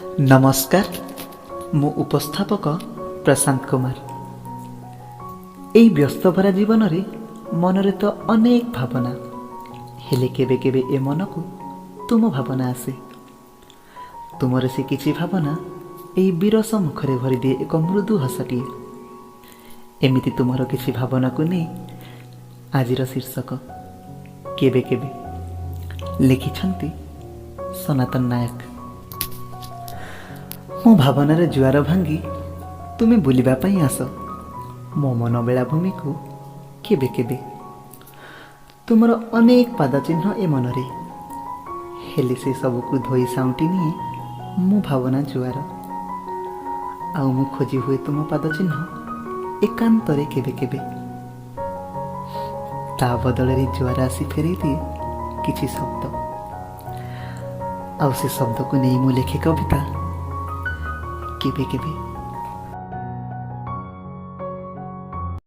नमस्कार, मु उपस्थापक प्रशांत कुमार। एई व्यस्तभरा जीवन रे मनरे तो अनेक भावना हेले केबे केबे ए मन को तुम भावना आसे। तुमर से किछि भावना एई विरस मुखरे भरी दिए एक मृदु हसटिए। एमिति तुमर किछि भावना को नहीं आजिर शीर्षक केबे केबे लिखिछंती सनातन नायक। मो भावनार जुआर भांगी तुमे बुलिबा पई आस मो मन बेलाभूमि को केबे केबे। तुमर अनेक पाद चिन्ह ए मनरे हेले से सबको धोई साउंटी निए मो भावना जुआर। आउ मु खोजी हुए तुम पाद चिन्ह एकांतरे केबे केबे। ता बदल रे जुआर आसी फेरे दिए किछि शब्द। आउ से शब्द को नहीं मु लिखे कविता केबे केबे।